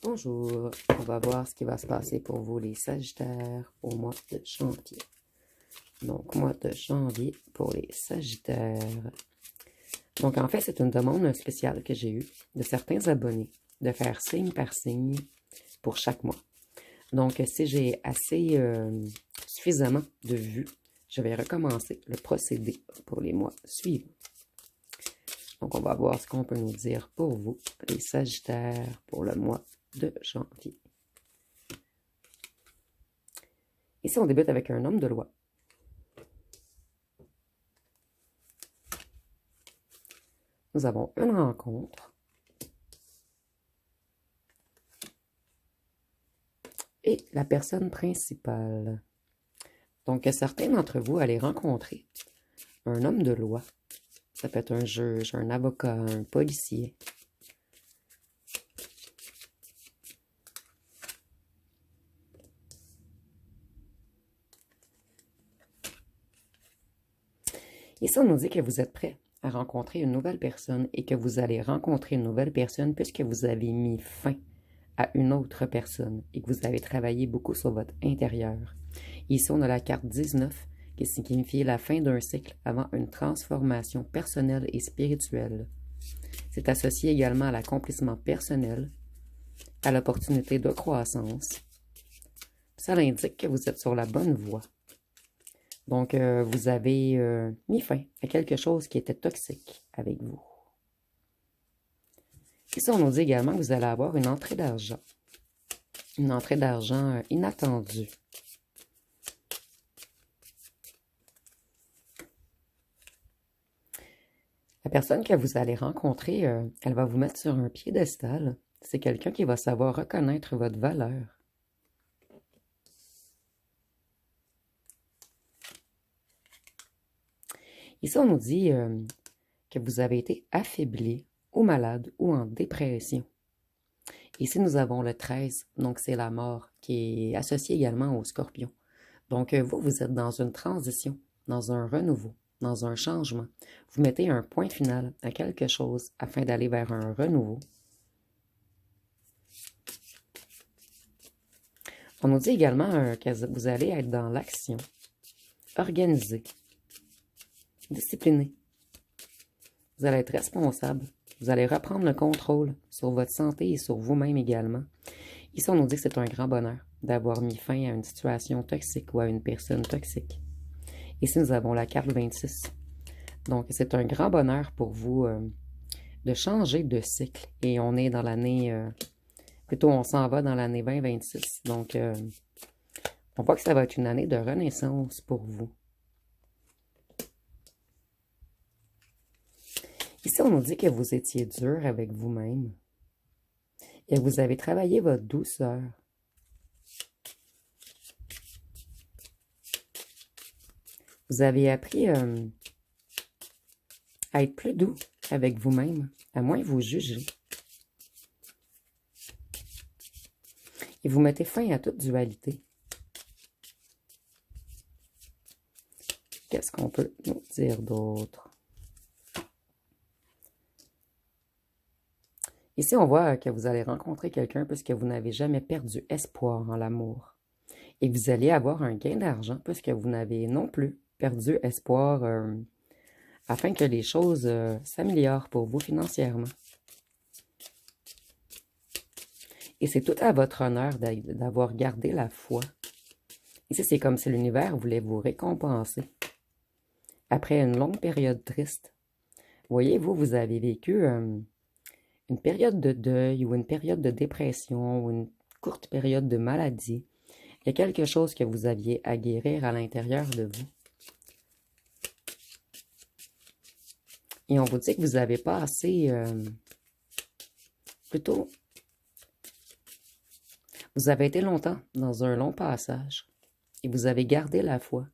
Bonjour, on va voir ce qui va se passer pour vous les Sagittaires au mois de janvier. Donc, mois de janvier pour les Sagittaires. Donc, en fait, c'est une demande spéciale que j'ai eue de certains abonnés de faire signe par signe pour chaque mois. Donc, si j'ai assez suffisamment de vues, je vais recommencer le procédé pour les mois suivants. Donc, on va voir ce qu'on peut nous dire pour vous, les Sagittaires, pour le mois de janvier. Ici, on débute avec un homme de loi. Nous avons une rencontre. Et la personne principale. Donc, certains d'entre vous allez rencontrer un homme de loi. Ça peut être un juge, un avocat, un policier. Ici, on nous dit que vous êtes prêt à rencontrer une nouvelle personne et que vous allez rencontrer une nouvelle personne puisque vous avez mis fin à une autre personne et que vous avez travaillé beaucoup sur votre intérieur. Ici, on a la carte 19 qui signifie la fin d'un cycle avant une transformation personnelle et spirituelle. C'est associé également à l'accomplissement personnel, à l'opportunité de croissance. Ça indique que vous êtes sur la bonne voie. Donc, vous avez mis fin à quelque chose qui était toxique avec vous. Ici, on nous dit également que vous allez avoir une entrée d'argent. Une entrée d'argent inattendue. La personne que vous allez rencontrer, elle va vous mettre sur un piédestal. C'est quelqu'un qui va savoir reconnaître votre valeur. Ici, on nous dit que vous avez été affaibli ou malade ou en dépression. Ici, nous avons le 13, donc c'est la mort, qui est associée également au scorpion. Donc, vous êtes dans une transition, dans un renouveau, dans un changement. Vous mettez un point final à quelque chose afin d'aller vers un renouveau. On nous dit également que vous allez être dans l'action, organisé, discipliné. Vous allez être responsable. Vous allez reprendre le contrôle sur votre santé et sur vous-même également. Ici, on nous dit que c'est un grand bonheur d'avoir mis fin à une situation toxique ou à une personne toxique. Ici, nous avons la carte 26. Donc, c'est un grand bonheur pour vous de changer de cycle. Et on est dans l'année... plutôt, on s'en va dans l'année 2026. Donc, on voit que ça va être une année de renaissance pour vous. Ici, on nous dit que vous étiez dur avec vous-même et que vous avez travaillé votre douceur. Vous avez appris à être plus doux avec vous-même, à moins vous juger. Et vous mettez fin à toute dualité. Qu'est-ce qu'on peut nous dire d'autre? Ici, on voit que vous allez rencontrer quelqu'un puisque vous n'avez jamais perdu espoir en l'amour. Et vous allez avoir un gain d'argent puisque vous n'avez non plus perdu espoir afin que les choses s'améliorent pour vous financièrement. Et c'est tout à votre honneur d'avoir gardé la foi. Ici, c'est comme si l'univers voulait vous récompenser. Après une longue période triste, voyez-vous, vous avez vécu une période de deuil ou une période de dépression ou une courte période de maladie. Il y a quelque chose que vous aviez à guérir à l'intérieur de vous. Et on vous dit que vous avez passé plutôt... Vous avez été longtemps dans un long passage et vous avez gardé la foi.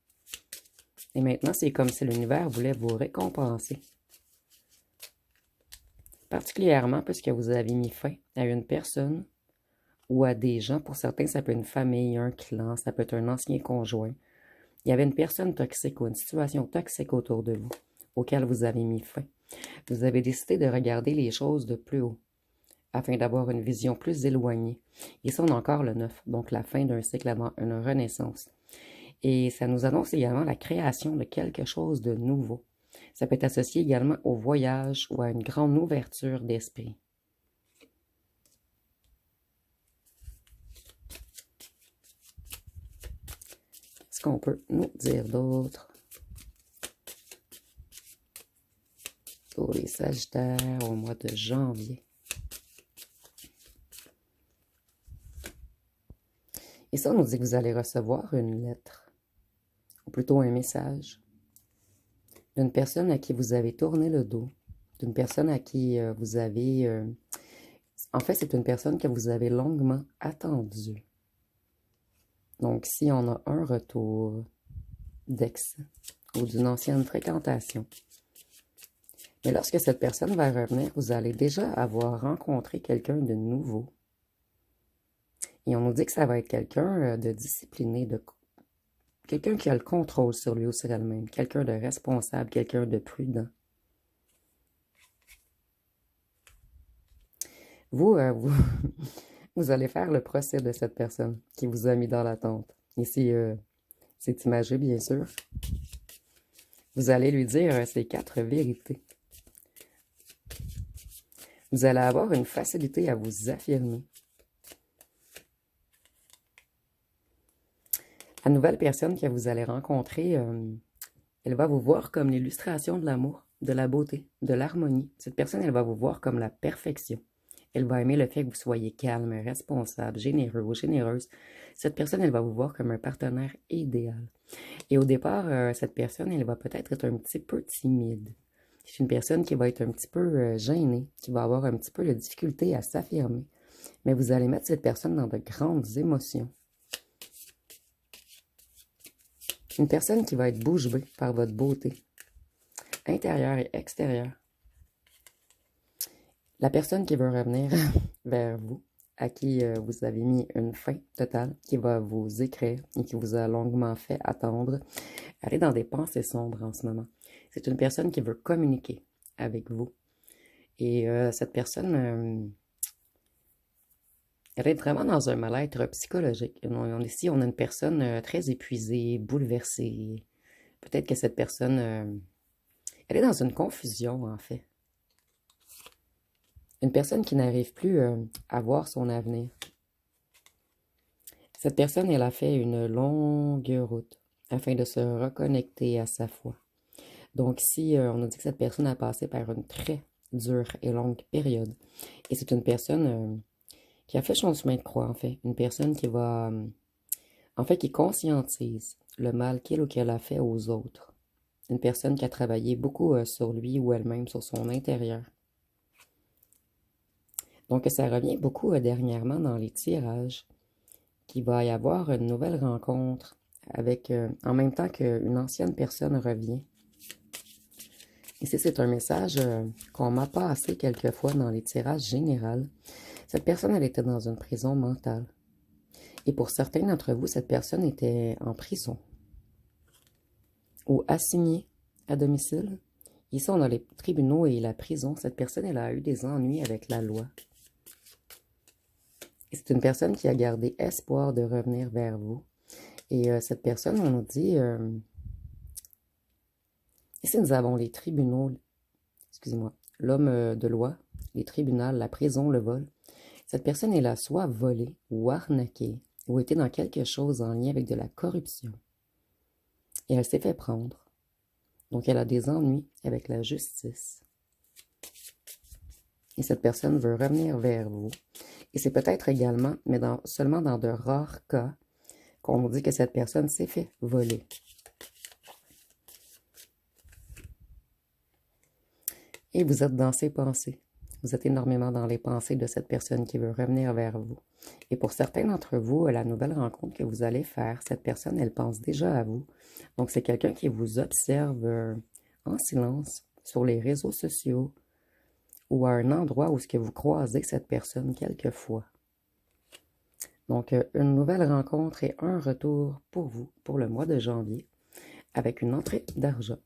Et maintenant, c'est comme si l'univers voulait vous récompenser. Particulièrement parce que vous avez mis fin à une personne ou à des gens. Pour certains, ça peut être une famille, un clan, ça peut être un ancien conjoint. Il y avait une personne toxique ou une situation toxique autour de vous, auquel vous avez mis fin. Vous avez décidé de regarder les choses de plus haut, afin d'avoir une vision plus éloignée. Et ça, on a encore le 9, donc la fin d'un cycle avant une renaissance. Et ça nous annonce également la création de quelque chose de nouveau. Ça peut être associé également au voyage ou à une grande ouverture d'esprit. Qu'est-ce qu'on peut nous dire d'autre pour les Sagittaires au mois de janvier? Et ça, on nous dit que vous allez recevoir une lettre, ou plutôt un message, d'une personne à qui vous avez tourné le dos, d'une personne à qui vous avez... en fait, c'est une personne que vous avez longuement attendue. Donc, si on a un retour d'ex ou d'une ancienne fréquentation, mais lorsque cette personne va revenir, vous allez déjà avoir rencontré quelqu'un de nouveau. Et on nous dit que ça va être quelqu'un de discipliné, quelqu'un qui a le contrôle sur lui ou sur elle-même, quelqu'un de responsable, quelqu'un de prudent. Vous, vous allez faire le procès de cette personne qui vous a mis dans l'attente. Ici, c'est imagé, bien sûr. Vous allez lui dire ces 4 vérités. Vous allez avoir une facilité à vous affirmer. La nouvelle personne que vous allez rencontrer, elle va vous voir comme l'illustration de l'amour, de la beauté, de l'harmonie. Cette personne, elle va vous voir comme la perfection. Elle va aimer le fait que vous soyez calme, responsable, généreux ou généreuse. Cette personne, elle va vous voir comme un partenaire idéal. Et au départ, cette personne, elle va peut-être être un petit peu timide. C'est une personne qui va être un petit peu gênée, qui va avoir un petit peu de difficulté à s'affirmer. Mais vous allez mettre cette personne dans de grandes émotions. Une personne qui va être bouche bée par votre beauté, intérieure et extérieure. La personne qui veut revenir vers vous, à qui vous avez mis une fin totale, qui va vous écrire et qui vous a longuement fait attendre, elle est dans des pensées sombres en ce moment. C'est une personne qui veut communiquer avec vous. Et cette personne, elle est vraiment dans un mal-être psychologique. Ici, on a une personne très épuisée, bouleversée. Peut-être que cette personne, elle est dans une confusion, en fait. Une personne qui n'arrive plus à voir son avenir. Cette personne, elle a fait une longue route afin de se reconnecter à sa foi. Donc, si on nous dit que cette personne a passé par une très dure et longue période, et c'est une personne qui a fait son chemin de croix, en fait. Une personne qui va, en fait, qui conscientise le mal qu'il ou qu'elle a fait aux autres. Une personne qui a travaillé beaucoup sur lui ou elle-même, sur son intérieur. Donc, ça revient beaucoup dernièrement dans les tirages, qu'il va y avoir une nouvelle rencontre avec, en même temps qu'une ancienne personne revient. Ici, c'est un message qu'on m'a passé quelquefois dans les tirages généraux. Cette personne, elle était dans une prison mentale. Et pour certains d'entre vous, cette personne était en prison ou assignée à domicile. Ici, on a les tribunaux et la prison. Cette personne, elle a eu des ennuis avec la loi. Et c'est une personne qui a gardé espoir de revenir vers vous. Et cette personne, on nous dit... ici, nous avons les tribunaux, excusez-moi, l'homme de loi, les tribunaux, la prison, le vol. Cette personne, elle a soit volé ou arnaqué ou été dans quelque chose en lien avec de la corruption. Et elle s'est fait prendre. Donc, elle a des ennuis avec la justice. Et cette personne veut revenir vers vous. Et c'est peut-être également, mais seulement dans de rares cas, qu'on nous dit que cette personne s'est fait voler. Et vous êtes dans ses pensées. Vous êtes énormément dans les pensées de cette personne qui veut revenir vers vous. Et pour certains d'entre vous, la nouvelle rencontre que vous allez faire, cette personne, elle pense déjà à vous. Donc, c'est quelqu'un qui vous observe en silence sur les réseaux sociaux ou à un endroit où ce que vous croisez cette personne quelquefois. Donc, une nouvelle rencontre et un retour pour vous pour le mois de janvier avec une entrée d'argent.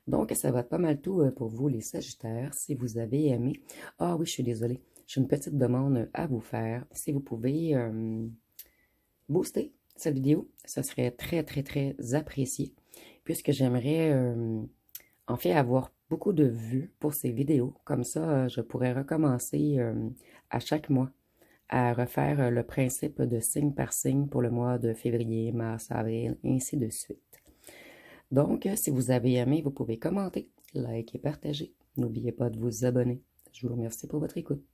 Donc, ça va être pas mal tout pour vous, les Sagittaires, si vous avez aimé. Ah oui, je suis désolée. j'ai une petite demande à vous faire. Si vous pouvez booster cette vidéo, ça serait très, très, très apprécié, puisque j'aimerais en fait avoir beaucoup de vues pour ces vidéos. Comme ça, je pourrais recommencer à chaque mois à refaire le principe de signe par signe pour le mois de février, mars, avril, ainsi de suite. Donc, si vous avez aimé, vous pouvez commenter, liker et partager. N'oubliez pas de vous abonner. Je vous remercie pour votre écoute.